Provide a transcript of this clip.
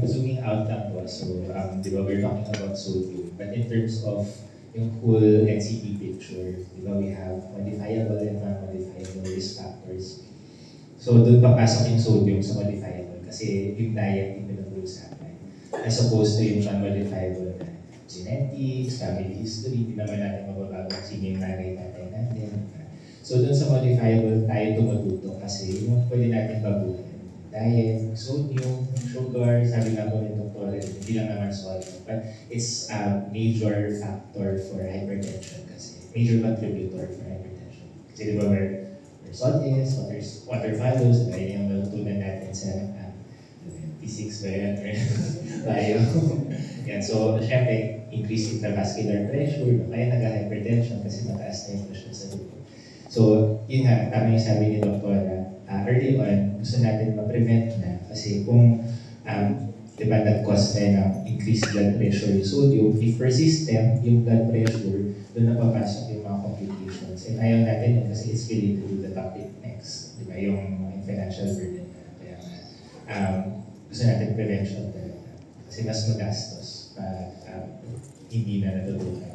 Zooming out lang po, di ba we're talking about sodium, but in terms of yung whole NCP picture, di ba we have modifiable and non-modifiable risk factors. So doon papasok yung sodium sa modifiable kasi yung diet yung pinag-uusapan. As opposed to yung non-modifiable na genetics, family history, hindi naman natin mababago sino yung nanay tatay natin. So doon sa modifiable tayo tumututo kasi yung pwede natin baguhin. Diet, sodium, sugar, sabi nga po ng doktor, hindi lang naman sodium, but it's a major factor for hypertension kasi, major contributor for hypertension. Kasi di ba where salt is, water follows, gaya yung natutunan natin sa physics ba yan, bio. Yan, so syempre, increase intravascular pressure, kaya nag-hypertension kasi mataas na yung pressure sa dugo. So, yun nga, tama yung sabi ni Doktora, early on, gusto natin ma-prevent na kasi kung di ba nag-cause tayo ng increased blood pressure yung sodium, if persistent yung blood pressure, doon na papasok yung mga complications. And ayaw natin yun kasi it's related to the topic next, di ba, yung financial burden. Kaya gusto natin prevention talaga kasi mas magastos pag hindi na natutunan.